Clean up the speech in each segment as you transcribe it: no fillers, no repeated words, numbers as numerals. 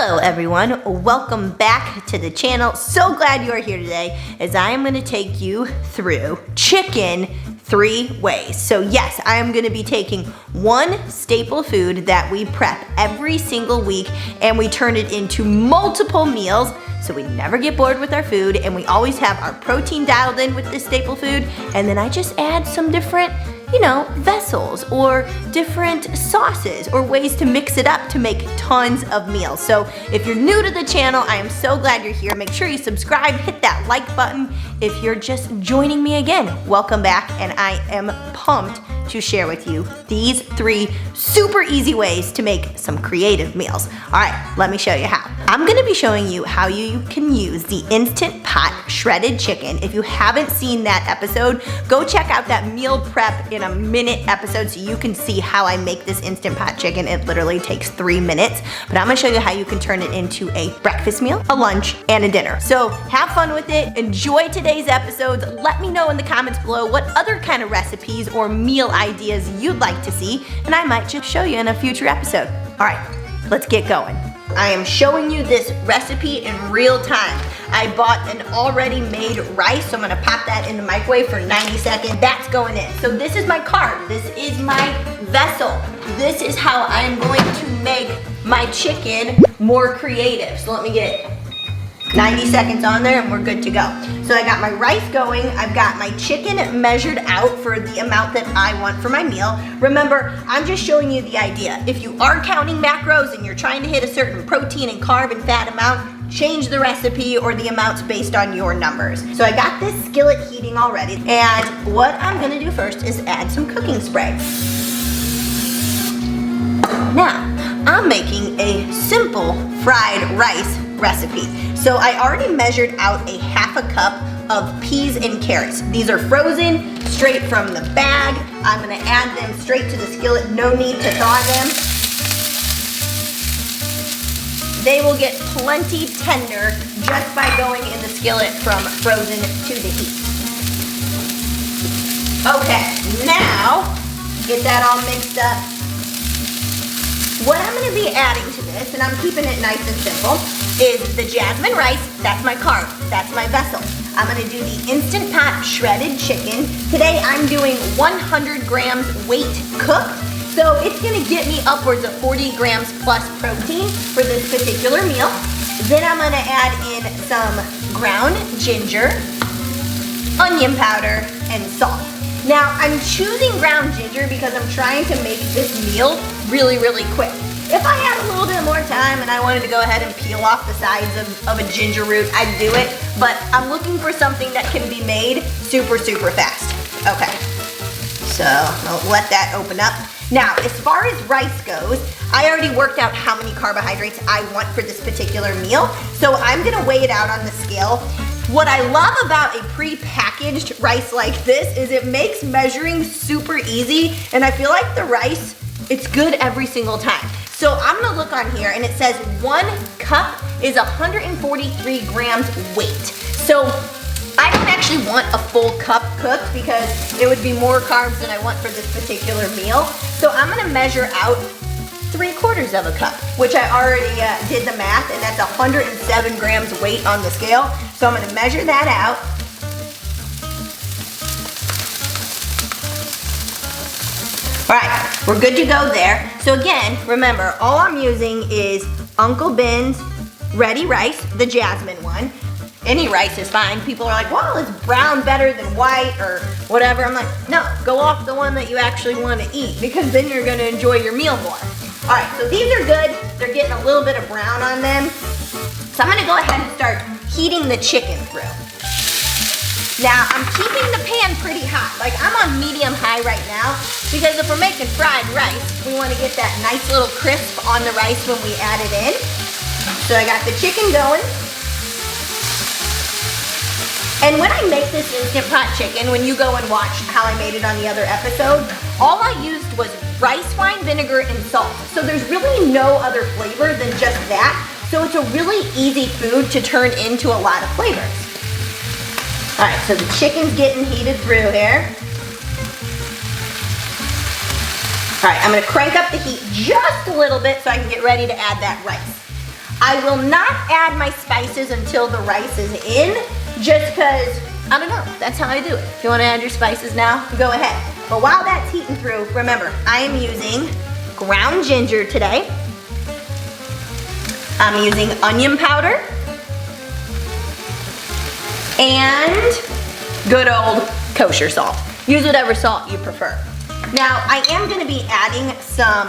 Hello everyone, welcome back to the channel. So glad you are here today as I am going to take you through chicken 3 ways. So yes, I am going to be taking one staple food that we prep every single week and we turn it into multiple meals so we never get bored with our food and we always have our protein dialed in with this staple food, and then I just add some different vessels or different sauces or ways to mix it up to make tons of meals. So if you're new to the channel, I am so glad you're here. Make sure you subscribe, hit that like button. If you're just joining me again, welcome back, and I am pumped to share with you these 3 super easy ways to make some creative meals. All right, let me show you how. I'm gonna be showing you how you can use the Instant Pot shredded chicken. If you haven't seen that episode, go check out that meal prep in a minute episode so you can see how I make this Instant Pot chicken. It literally takes 3 minutes, but I'm gonna show you how you can turn it into a breakfast meal, a lunch, and a dinner. So have fun with it, enjoy today's episodes. Let me know in the comments below what other kind of recipes or meal ideas you'd like to see, and I might just show you in a future episode. All right, let's get going. I am showing you this recipe in real time. I bought an already made rice, so I'm gonna pop that in the microwave for 90 seconds. That's going in. So this is my carb, this is my vessel. This is how I'm going to make my chicken more creative. So let me get 90 seconds on there and we're good to go. So I got my rice going, I've got my chicken measured out for the amount that I want for my meal. Remember, I'm just showing you the idea. If you are counting macros and you're trying to hit a certain protein and carb and fat amount, change the recipe or the amounts based on your numbers. So I got this skillet heating already, and what I'm gonna do first is add some cooking spray. Now, I'm making a simple fried rice recipe. So I already measured out a ½ cup of peas and carrots. These are frozen, straight from the bag. I'm gonna add them straight to the skillet, no need to thaw them. They will get plenty tender just by going in the skillet from frozen to the heat. Okay, now get that all mixed up. What I'm gonna be adding to this, and I'm keeping it nice and simple, is the jasmine rice. That's my carb, that's my vessel. I'm gonna do the Instant Pot shredded chicken. Today I'm doing 100 grams weight cooked, so it's gonna get me upwards of 40 grams plus protein for this particular meal. Then I'm gonna add in some ground ginger, onion powder, and salt. Now, I'm choosing ground ginger because I'm trying to make this meal really, really quick. If I had a little bit more time and I wanted to go ahead and peel off the sides of a ginger root, I'd do it, but I'm looking for something that can be made super, super fast. Okay, so I'll let that open up. Now, as far as rice goes, I already worked out how many carbohydrates I want for this particular meal, so I'm gonna weigh it out on the scale. What I love about a pre-packaged rice like this is it makes measuring super easy, and I feel like the rice, it's good every single time. So I'm gonna look on here and it says 1 cup is 143 grams weight. So I don't actually want a full cup cooked because it would be more carbs than I want for this particular meal. So I'm gonna measure out 3/4 of a cup, which I already did the math, and that's 107 grams weight on the scale. So I'm gonna measure that out. All right, we're good to go there. So again, remember, all I'm using is Uncle Ben's ready rice, the jasmine one. Any rice is fine. People are like, well, is brown better than white or whatever? I'm like, no, go off the one that you actually want to eat because then you're gonna enjoy your meal more. All right, so these are good. They're getting a little bit of brown on them. So I'm gonna go ahead and start heating the chicken through. Now, I'm keeping the pan pretty hot. Like, I'm on medium high right now because if we're making fried rice, we wanna get that nice little crisp on the rice when we add it in. So I got the chicken going. And when I make this Instant Pot chicken, when you go and watch how I made it on the other episode, all I used was rice wine vinegar and salt. So there's really no other flavor than just that. So it's a really easy food to turn into a lot of flavors. All right, so the chicken's getting heated through here. All right, I'm gonna crank up the heat just a little bit so I can get ready to add that rice. I will not add my spices until the rice is in, just because, I don't know, that's how I do it. If you want to add your spices now, go ahead. But while that's heating through, remember, I am using ground ginger today. I'm using onion powder and good old kosher salt. Use whatever salt you prefer. Now, I am gonna be adding some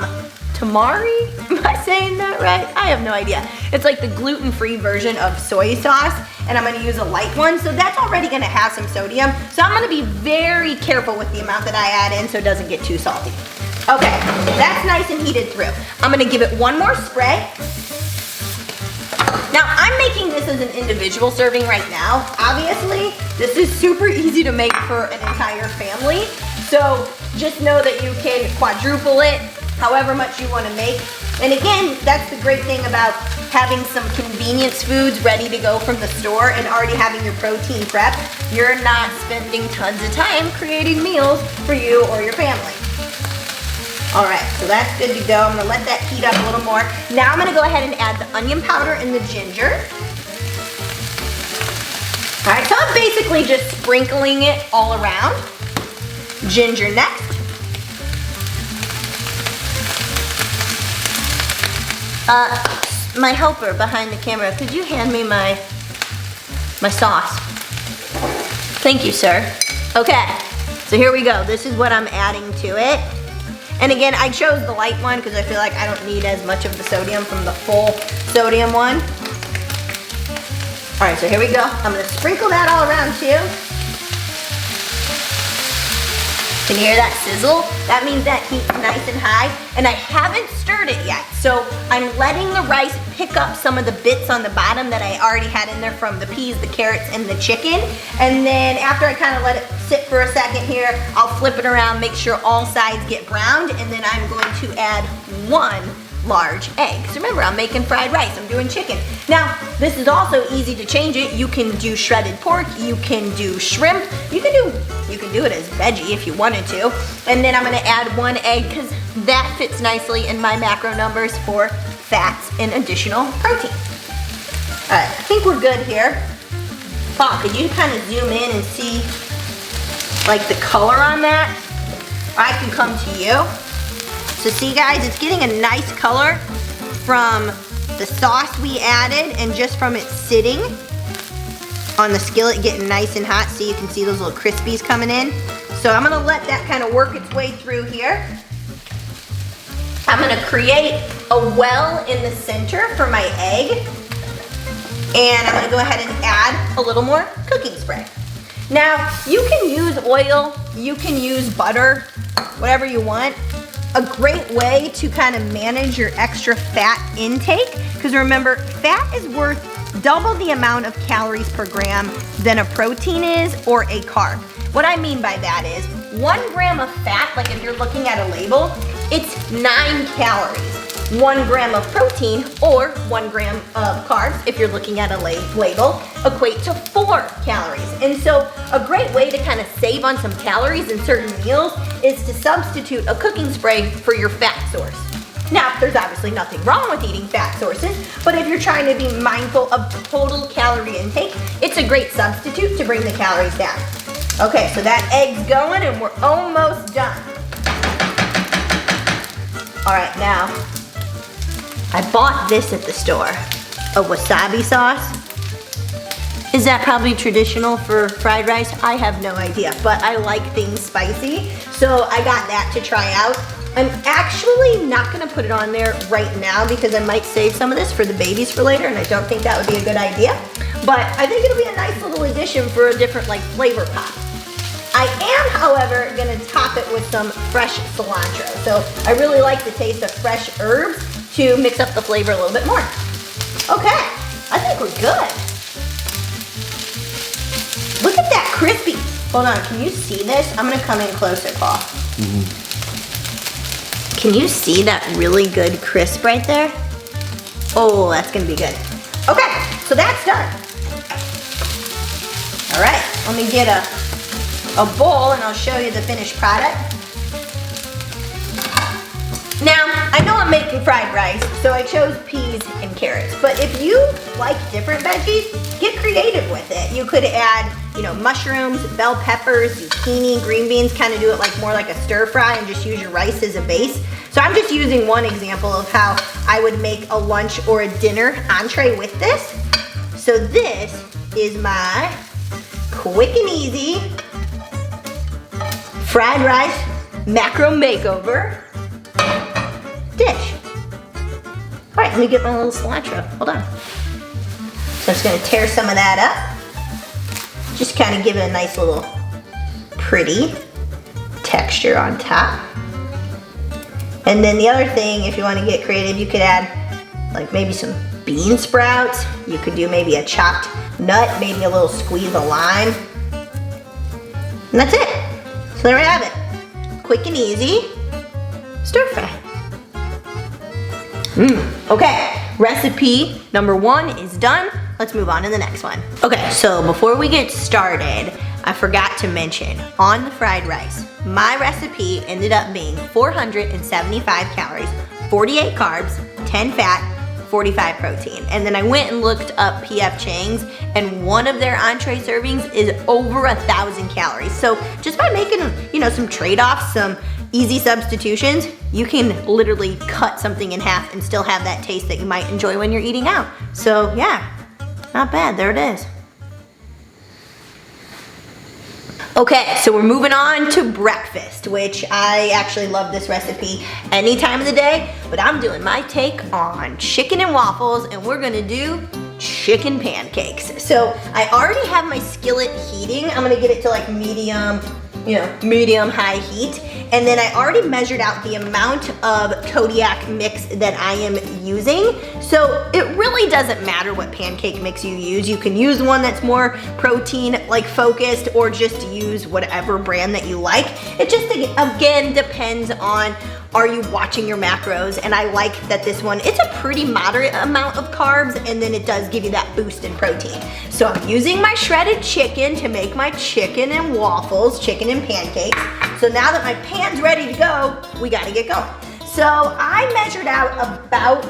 tamari. Am I saying that right? I have no idea. It's like the gluten-free version of soy sauce, and I'm gonna use a light one, so that's already gonna have some sodium. So I'm gonna be very careful with the amount that I add in so it doesn't get too salty. Okay, that's nice and heated through. I'm gonna give it one more spray. Now, I'm making this as an individual serving right now. Obviously, this is super easy to make for an entire family. So just know that you can quadruple it, however much you want to make. And again, that's the great thing about having some convenience foods ready to go from the store and already having your protein prep. You're not spending tons of time creating meals for you or your family. All right, so that's good to go. I'm gonna let that heat up a little more. Now I'm gonna go ahead and add the onion powder and the ginger. All right, so I'm basically just sprinkling it all around. Ginger next. My helper behind the camera, could you hand me my sauce? Thank you, sir. Okay, so here we go. This is what I'm adding to it. And again, I chose the light one because I feel like I don't need as much of the sodium from the full sodium one. All right, so here we go. I'm gonna sprinkle that all around too. Can you hear that sizzle? That means that heat's nice and high, and I haven't stirred it yet. So I'm letting the rice pick up some of the bits on the bottom that I already had in there from the peas, the carrots, and the chicken. And then after I kind of let it sit for a second here, I'll flip it around, make sure all sides get browned, and then I'm going to add one large egg. So remember, I'm making fried rice, I'm doing chicken. Now, this is also easy to change it. You can do shredded pork, you can do shrimp, you can do it as veggie if you wanted to. And then I'm gonna add one egg because that fits nicely in my macro numbers for fats and additional protein. All right, I think we're good here. Paul, could you kind of zoom in and see like the color on that? Or I can come to you. So see guys, it's getting a nice color from the sauce we added and just from it sitting on the skillet getting nice and hot. See, you can see those little crispies coming in. So I'm gonna let that kind of work its way through here. I'm gonna create a well in the center for my egg. And I'm gonna go ahead and add a little more cooking spray. Now, you can use oil, you can use butter, whatever you want. A great way to kind of manage your extra fat intake, because remember, fat is worth double the amount of calories per gram than a protein is or a carb. What I mean by that is 1 gram of fat, like if you're looking at a label, it's 9 calories. 1 gram of protein or 1 gram of carbs, if you're looking at a label, equate to 4 calories. And so a great way to kind of save on some calories in certain meals is to substitute a cooking spray for your fat source. Now, there's obviously nothing wrong with eating fat sources, but if you're trying to be mindful of total calorie intake, it's a great substitute to bring the calories down. Okay, so that egg's going and we're almost done. All right, now, I bought this at the store, a wasabi sauce. Is that probably traditional for fried rice? I have no idea, but I like things spicy, so I got that to try out. I'm actually not gonna put it on there right now because I might save some of this for the babies for later, and I don't think that would be a good idea. But I think it'll be a nice little addition for a different like flavor pop. I am, however, gonna top it with some fresh cilantro. So I really like the taste of fresh herbs to mix up the flavor a little bit more. Okay, I think we're good. Look at that crispy. Hold on, can you see this? I'm gonna come in closer, Paul. Can you see that really good crisp right there? Oh, that's gonna be good. Okay, so that's done. All right, let me get a bowl and I'll show you the finished product. Now, I know I'm making fried rice, so I chose peas and carrots. But if you like different veggies, get creative with it. You could add, you know, mushrooms, bell peppers, zucchini, green beans, kind of do it like more like a stir fry and just use your rice as a base. So I'm just using one example of how I would make a lunch or a dinner entree with this. So this is my quick and easy fried rice macro makeover dish. All right, let me get my little cilantro. Hold on. So I'm just gonna tear some of that up. Just kind of give it a nice little pretty texture on top. And then the other thing, if you want to get creative, you could add like maybe some bean sprouts. You could do maybe a chopped nut, maybe a little squeeze of lime. And that's it. So there we have it. Quick and easy stir fry. Okay, recipe number 1 is done. Let's move on to the next one. Okay, so before we get started, I forgot to mention on the fried rice, my recipe ended up being 475 calories, 48 carbs, 10 fat, 45 protein. And then I went and looked up P.F. Chang's, and one of their entree servings is over 1,000 calories. So just by making, you know, some trade-offs, some easy substitutions, you can literally cut something in half and still have that taste that you might enjoy when you're eating out. So yeah, not bad, there it is. Okay, so we're moving on to breakfast, which I actually love this recipe any time of the day, but I'm doing my take on chicken and waffles, and we're gonna do chicken pancakes. So I already have my skillet heating. I'm gonna get it to like medium, you know, medium-high heat. And then I already measured out the amount of Kodiak mix that I am using. So it really doesn't matter what pancake mix you use. You can use one that's more protein like focused, or just use whatever brand that you like. It just, again, depends on, are you watching your macros? And I like that this one, it's a pretty moderate amount of carbs, and then it does give you that boost in protein. So I'm using my shredded chicken to make my chicken and waffles, chicken and pancakes. So now that my pan's ready to go, we gotta get going. So I measured out about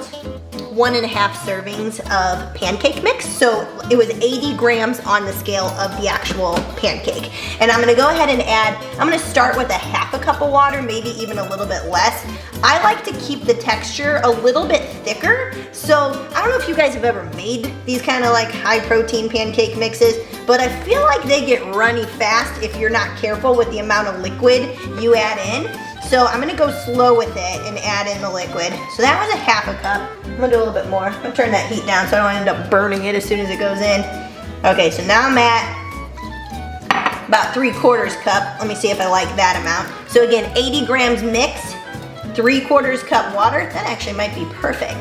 1.5 servings of pancake mix. So it was 80 grams on the scale of the actual pancake. And I'm gonna go ahead and add, I'm gonna start with 1/2 cup of water, maybe even a little bit less. I like to keep the texture a little bit thicker. So I don't know if you guys have ever made these kind of like high protein pancake mixes, but I feel like they get runny fast if you're not careful with the amount of liquid you add in. So I'm gonna go slow with it and add in the liquid. So that was 1/2 cup. I'm gonna do a little bit more. I'm gonna turn that heat down so I don't end up burning it as soon as it goes in. Okay, so now I'm at about 3/4 cup. Let me see if I like that amount. So again, 80 grams mixed, 3/4 cup water. That actually might be perfect.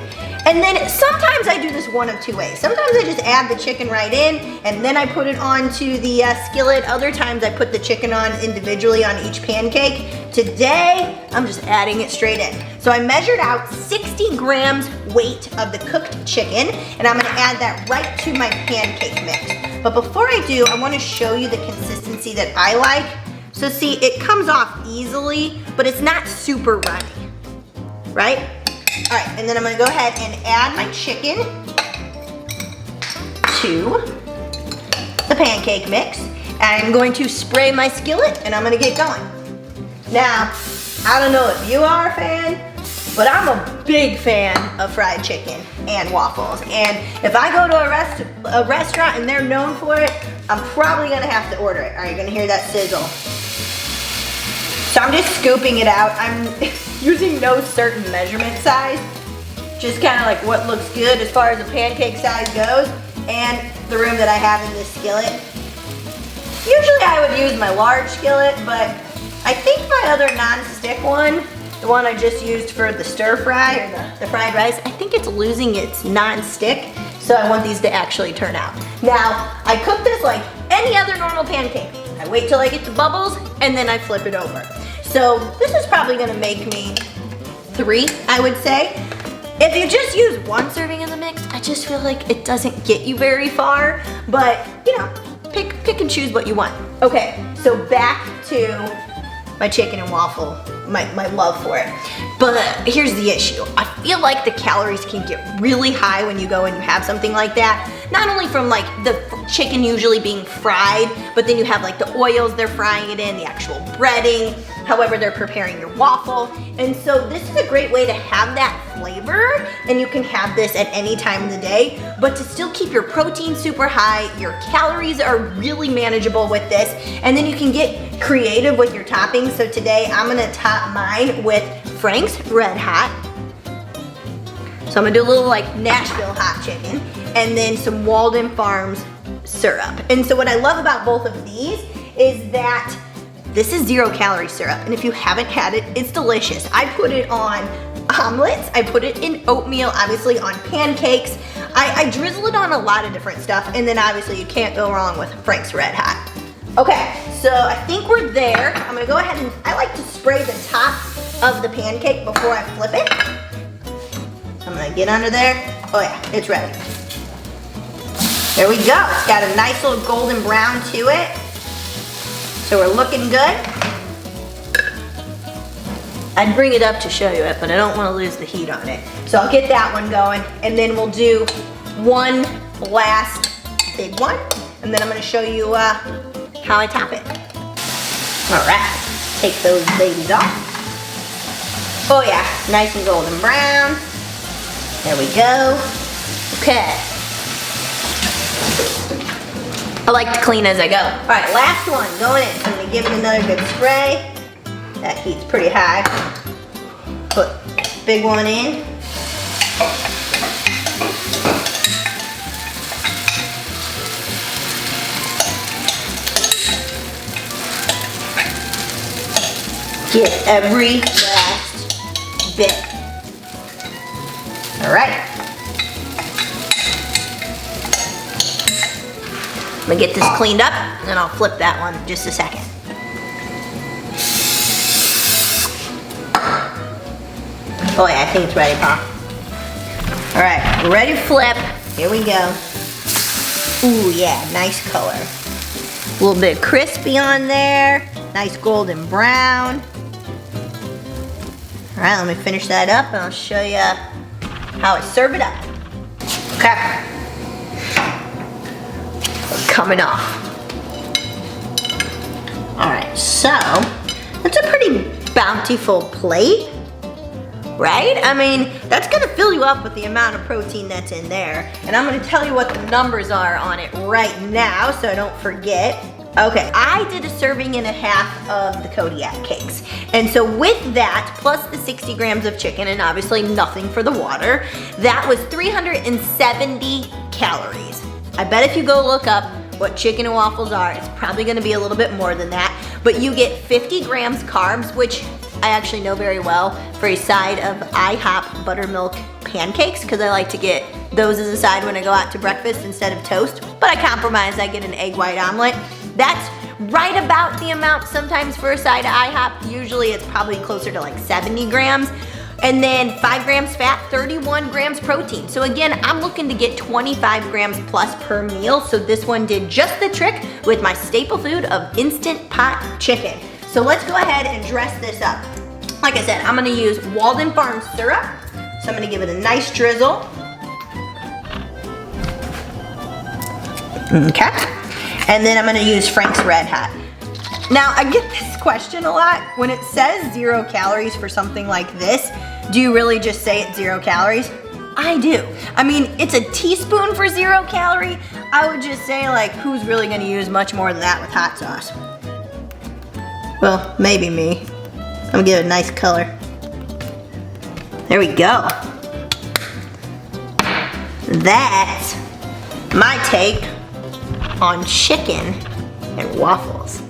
And then sometimes I do this one of two ways. Sometimes I just add the chicken right in and then I put it onto the skillet. Other times I put the chicken on individually on each pancake. Today, I'm just adding it straight in. So I measured out 60 grams weight of the cooked chicken, and I'm gonna add that right to my pancake mix. But before I do, I wanna show you the consistency that I like. So see, it comes off easily, but it's not super runny, right? All right, and then I'm gonna go ahead and add my chicken to the pancake mix. I'm going to spray my skillet and I'm gonna get going. Now, I don't know if you are a fan, but I'm a big fan of fried chicken and waffles. And if I go to a restaurant and they're known for it, I'm probably gonna have to order it. All right, you're gonna hear that sizzle. So I'm just scooping it out. I'm using no certain measurement size, just kind of like what looks good as far as the pancake size goes and the room that I have in this skillet. Usually I would use my large skillet, but I think my other non-stick one, the one I just used for the stir fry or the fried rice, I think it's losing its non-stick, so I want these to actually turn out. Now, I cook this like any other normal pancake. I wait till I get the bubbles and then I flip it over. So this is probably gonna make me 3, I would say. If you just use 1 serving in the mix, I just feel like it doesn't get you very far, but you know, pick and choose what you want. Okay, so back to my chicken and waffle, my love for it. But here's the issue. I feel like the calories can get really high when you go and you have something like that. Not only from like the chicken usually being fried, but then you have like the oils they're frying it in, the actual breading, however they're preparing your waffle. And so this is a great way to have that flavor, and you can have this at any time of the day, but to still keep your protein super high, your calories are really manageable with this, and then you can get creative with your toppings. So today I'm gonna top mine with Frank's Red Hot. So I'm gonna do a little like Nashville hot chicken, and then some Walden Farms syrup. And so what I love about both of these is that this is 0 calorie syrup, and if you haven't had it, it's delicious. I put it on omelets, I put it in oatmeal, obviously on pancakes. I drizzle it on a lot of different stuff, and then obviously you can't go wrong with Frank's Red Hot. Okay, so I think we're there. I'm gonna go ahead and, I like to spray the top of the pancake before I flip it. So I'm gonna get under there. Oh yeah, it's ready. There we go. It's got a nice little golden brown to it. So we're looking good. I'd bring it up to show you it, but I don't want to lose the heat on it. So I'll get that one going, and then we'll do one last big one, and then I'm going to show you how I top it. All right, take those babies off. Oh yeah, nice and golden brown. There we go. Okay. I like to clean as I go. All right, last one going in. I'm gonna give it another good spray. That heat's pretty high. Put big one in. Get every last bit. All right. I'm gonna get this cleaned up, and then I'll flip that one in just a second. Oh yeah, I think it's ready, Pa. All right, we're ready to flip. Here we go. Ooh yeah, nice color. A little bit crispy on there. Nice golden brown. All right, let me finish that up, and I'll show you how I serve it up. Okay. Coming off. All right, so that's a pretty bountiful plate, right? I mean, that's gonna fill you up with the amount of protein that's in there. And I'm gonna tell you what the numbers are on it right now, so I don't forget. Okay, I did a serving and a half of the Kodiak cakes. And so with that, plus the 60 grams of chicken, and obviously nothing for the water, that was 370 calories. I bet if you go look up what chicken and waffles are, it's probably gonna be a little bit more than that, but you get 50 grams carbs, which I actually know very well for a side of IHOP buttermilk pancakes, because I like to get those as a side when I go out to breakfast instead of toast, but I compromise, I get an egg white omelet. That's right about the amount sometimes for a side of IHOP. Usually it's probably closer to like 70 grams. And then 5 grams fat, 31 grams protein. So again, I'm looking to get 25 grams plus per meal. So this one did just the trick with my staple food of Instant Pot chicken. So let's go ahead and dress this up. Like I said, I'm gonna use Walden Farms syrup. So I'm gonna give it a nice drizzle. Okay. And then I'm gonna use Frank's Red Hot. Now, I get this question a lot. When it says 0 calories for something like this, do you really just say it's 0 calories? I do. I mean, it's a teaspoon for 0 calorie. I would just say, like, who's really gonna use much more than that with hot sauce? Well, maybe me. I'm gonna give it a nice color. There we go. That's my take on chicken and waffles.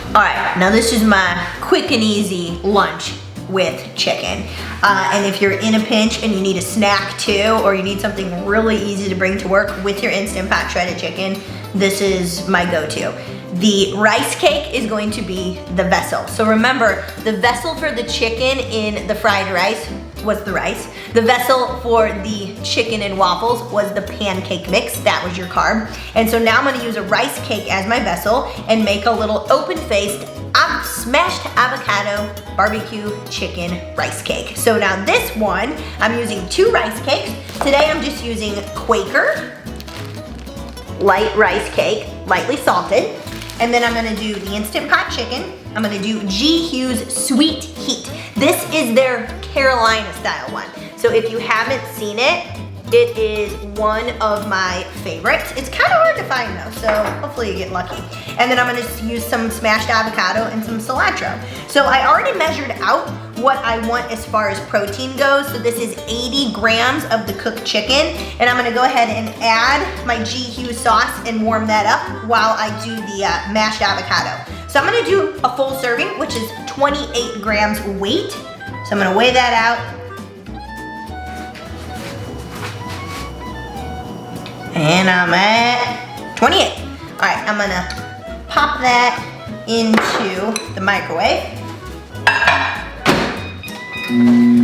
All right, now this is my quick and easy lunch with chicken. And if you're in a pinch and you need a snack too, or you need something really easy to bring to work with your Instant Pot shredded chicken, this is my go-to. The rice cake is going to be the vessel. So remember, the vessel for the chicken in the fried rice was the rice. The vessel for the chicken and waffles was the pancake mix. That was your carb. And so now I'm gonna use a rice cake as my vessel and make a little open-faced, smashed avocado barbecue chicken rice cake. So now this one, I'm using 2 rice cakes. Today I'm just using Quaker light rice cake, lightly salted. And then I'm gonna do the Instant Pot chicken. I'm gonna do G. Hughes Sweet Heat. This is their Carolina style one. So if you haven't seen it, it is one of my favorites. It's kind of hard to find though, so hopefully you get lucky. And then I'm gonna use some smashed avocado and some cilantro. So I already measured out what I want as far as protein goes. So this is 80 grams of the cooked chicken. And I'm gonna go ahead and add my G. Hughes sauce and warm that up while I do the mashed avocado. So I'm gonna do a full serving, which is 28 grams weight. So I'm gonna weigh that out. And I'm at 28. All right, I'm gonna pop that into the microwave.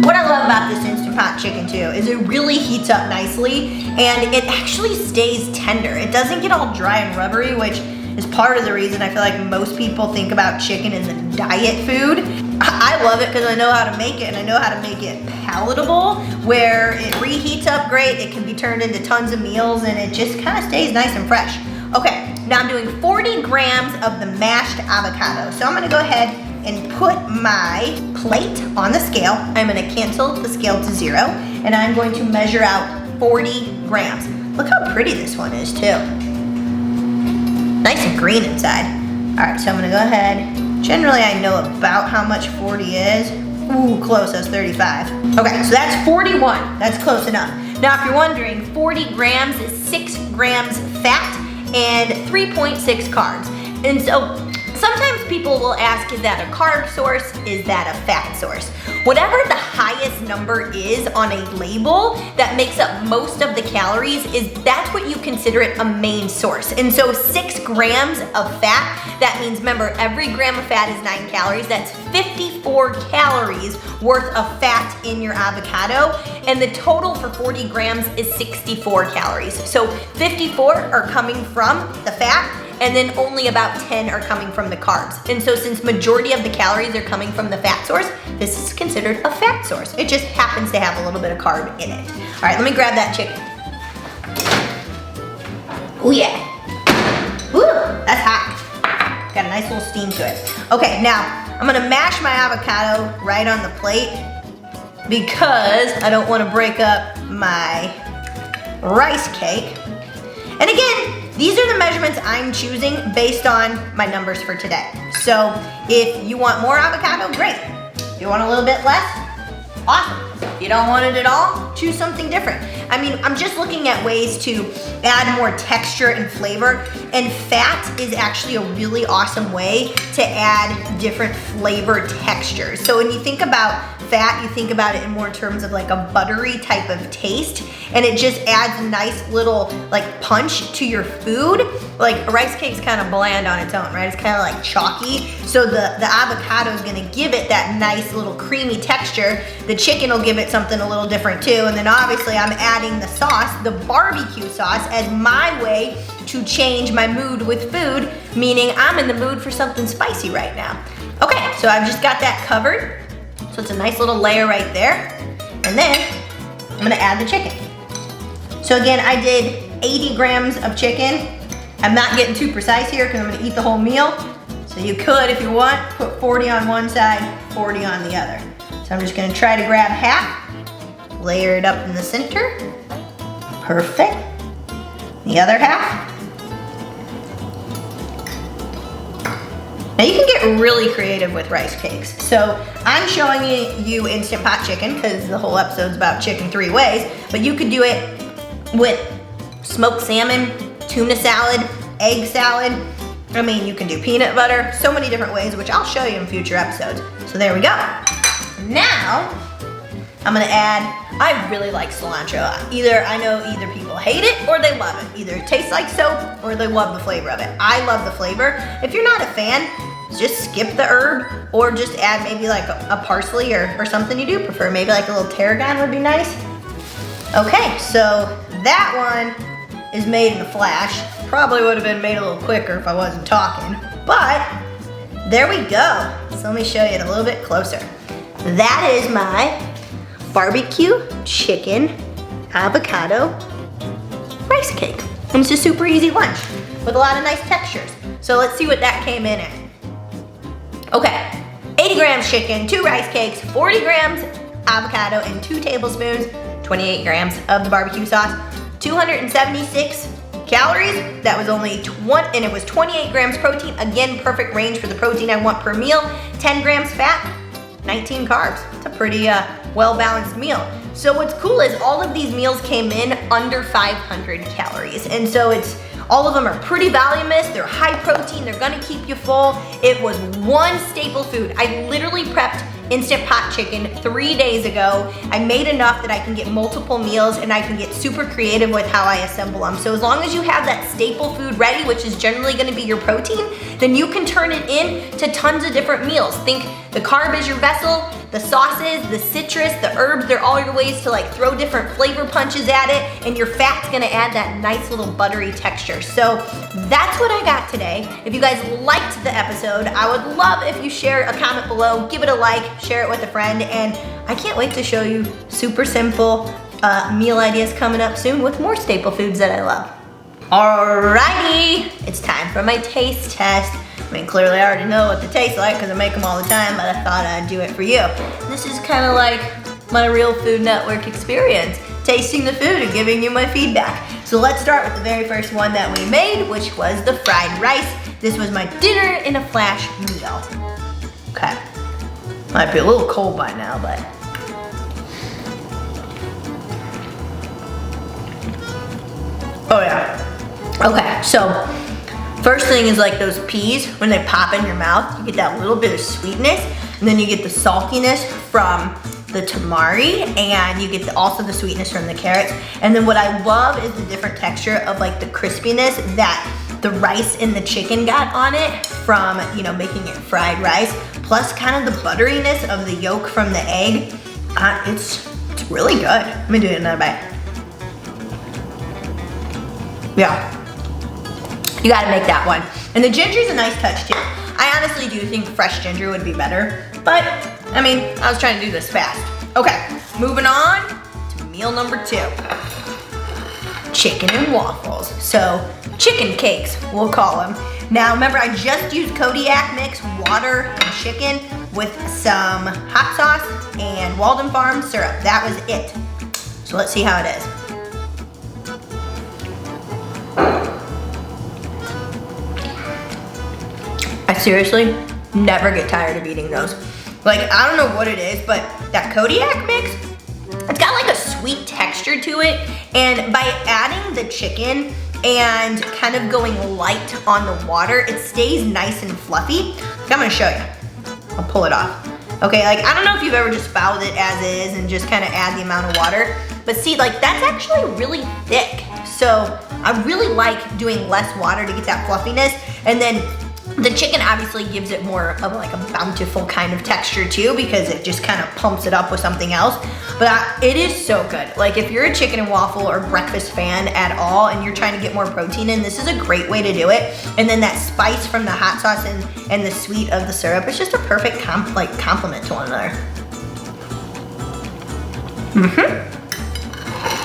What I love about this Instant Pot chicken too is it really heats up nicely and it actually stays tender. It doesn't get all dry and rubbery, which is part of the reason I feel like most people think about chicken as a diet food. I love it because I know how to make it and I know how to make it palatable where it reheats up great, it can be turned into tons of meals and it just kind of stays nice and fresh. Okay, now I'm doing 40 grams of the mashed avocado. So I'm gonna go ahead and put my plate on the scale. I'm gonna cancel the scale to 0 and I'm going to measure out 40 grams. Look how pretty this one is too. Nice and green inside. All right, so I'm gonna go ahead. Generally, I know about how much 40 is. Ooh, close, that's 35. Okay, so that's 41, that's close enough. Now, if you're wondering, 40 grams is 6 grams fat and 3.6 carbs. And so, sometimes people will ask, is that a carb source? Is that a fat source? Whatever the highest number is on a label that makes up most of the calories that's what you consider it a main source. And so 6 grams of fat, that means remember every gram of fat is 9 calories. That's 54 calories worth of fat in your avocado. And the total for 40 grams is 64 calories. So 54 are coming from the fat and then only about 10 are coming from the carbs. And so since majority of the calories are coming from the fat source, this is considered a fat source. It just happens to have a little bit of carb in it. All right, let me grab that chicken. Oh yeah. Ooh, that's hot. Got a nice little steam to it. Okay, now I'm gonna mash my avocado right on the plate because I don't wanna break up my rice cake. And again, these are the measurements I'm choosing based on my numbers for today. So if you want more avocado, great. If you want a little bit less, awesome. If you don't want it at all, choose something different. I mean, I'm just looking at ways to add more texture and flavor, and fat is actually a really awesome way to add different flavor textures. So when you think about fat, you think about it in more terms of like a buttery type of taste, and it just adds a nice little like punch to your food. Like a rice cake's kind of bland on its own, right? It's kind of like chalky. So the avocado is gonna give it that nice little creamy texture. The chicken will give it something a little different too. And then obviously I'm adding the sauce, the barbecue sauce, as my way to change my mood with food, meaning I'm in the mood for something spicy right now. Okay, so I've just got that covered. So it's a nice little layer right there. And then I'm gonna add the chicken. So again, I did 80 grams of chicken. I'm not getting too precise here because I'm gonna eat the whole meal. So you could, if you want, put 40 on one side, 40 on the other. So I'm just gonna try to grab half, layer it up in the center. Perfect. The other half. Now you can get really creative with rice cakes. So I'm showing you Instant Pot chicken because the whole episode's about chicken 3 ways, but you could do it with smoked salmon, tuna salad, egg salad. I mean, you can do peanut butter, so many different ways, which I'll show you in future episodes. So there we go. Now, I'm gonna add, I really like cilantro. I know either people hate it or they love it. Either it tastes like soap or they love the flavor of it. I love the flavor. If you're not a fan, just skip the herb or just add maybe like a parsley or something you do prefer. Maybe like a little tarragon would be nice. Okay, so that one is made in a flash. Probably would have been made a little quicker if I wasn't talking, but there we go. So let me show you it a little bit closer. That is my barbecue chicken avocado rice cake. And it's a super easy lunch with a lot of nice textures. So let's see what that came in at. Okay, 80 grams chicken, 2 rice cakes, 40 grams avocado, and 2 tablespoons, 28 grams of the barbecue sauce, 276 calories. That was only and it was 28 grams protein. Again, perfect range for the protein I want per meal. 10 grams fat, 19 carbs. It's a pretty well-balanced meal. So what's cool is all of these meals came in under 500 calories. And so all of them are pretty voluminous, they're high protein, they're gonna keep you full. It was one staple food. I literally prepped Instant Pot chicken 3 days ago. I made enough that I can get multiple meals and I can get super creative with how I assemble them. So as long as you have that staple food ready, which is generally gonna be your protein, then you can turn it into tons of different meals. Think the carb is your vessel, the sauces, the citrus, the herbs, they're all your ways to like throw different flavor punches at it, and your fat's gonna add that nice little buttery texture. So that's what I got today. If you guys liked the episode, I would love if you share a comment below, give it a like, share it with a friend, and I can't wait to show you super simple meal ideas coming up soon with more staple foods that I love. Alrighty, it's time for my taste test. I mean, clearly I already know what they taste like because I make them all the time, but I thought I'd do it for you. This is kind of like my Real Food Network experience, tasting the food and giving you my feedback. So let's start with the very first one that we made, which was the fried rice. This was my dinner in a flash meal. Okay, might be a little cold by now, but. Oh yeah. Okay, so first thing is like those peas, when they pop in your mouth, you get that little bit of sweetness, and then you get the saltiness from the tamari, and you get also the sweetness from the carrots. And then what I love is the different texture of like the crispiness that the rice and the chicken got on it from, you know, making it fried rice, plus kind of the butteriness of the yolk from the egg. It's really good. Let me do another bite. Yeah. You gotta make that one. And the ginger's a nice touch too. I honestly do think fresh ginger would be better, but I mean, I was trying to do this fast. Okay, moving on to meal number 2. Chicken and waffles. So, chicken cakes, we'll call them. Now remember, I just used Kodiak mix, water, and chicken with some hot sauce and Walden Farms syrup. That was it. So let's see how it is. I seriously never get tired of eating those. Like, I don't know what it is, but that Kodiak mix, it's got like a sweet texture to it. And by adding the chicken and kind of going light on the water, it stays nice and fluffy. I'm gonna show you. I'll pull it off. Okay, like, I don't know if you've ever just fouled it as is and just kind of add the amount of water, but see, like, that's actually really thick. So I really like doing less water to get that fluffiness. And then the chicken obviously gives it more of like a bountiful kind of texture too, because it just kind of pumps it up with something else. But it is so good. Like, if you're a chicken and waffle or breakfast fan at all and you're trying to get more protein in, this is a great way to do it. And then that spice from the hot sauce and the sweet of the syrup, it's just a perfect complement to one another.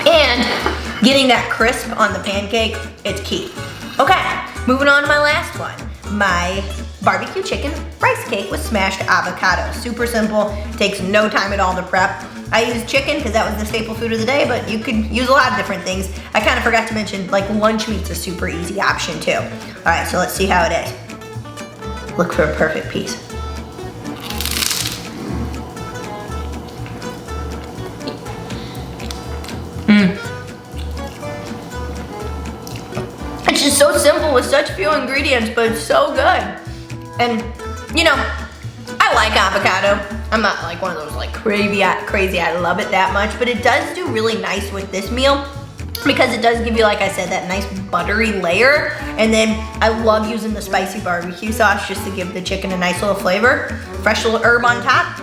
And getting that crisp on the pancake, it's key. Okay, moving on to my last one. My barbecue chicken rice cake with smashed avocado. Super simple, takes no time at all to prep. I used chicken because that was the staple food of the day, but you could use a lot of different things. I kind of forgot to mention, like, lunch meat's a super easy option too. All right, so let's see how it is. Look for a perfect piece. It's just so simple with such few ingredients, but it's so good. And, you know, I like avocado. I'm not like one of those like crazy, I love it that much, but it does do really nice with this meal because it does give you, like I said, that nice buttery layer. And then I love using the spicy barbecue sauce just to give the chicken a nice little flavor. Fresh little herb on top.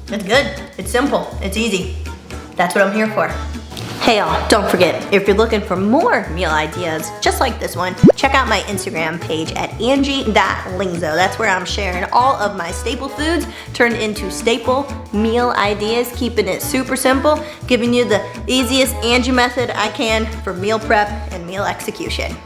It's good. It's simple. It's easy. That's what I'm here for. Hey y'all, don't forget, if you're looking for more meal ideas just like this one, check out my Instagram page at angie.lingzo. That's where I'm sharing all of my staple foods turned into staple meal ideas, keeping it super simple, giving you the easiest Angie method I can for meal prep and meal execution.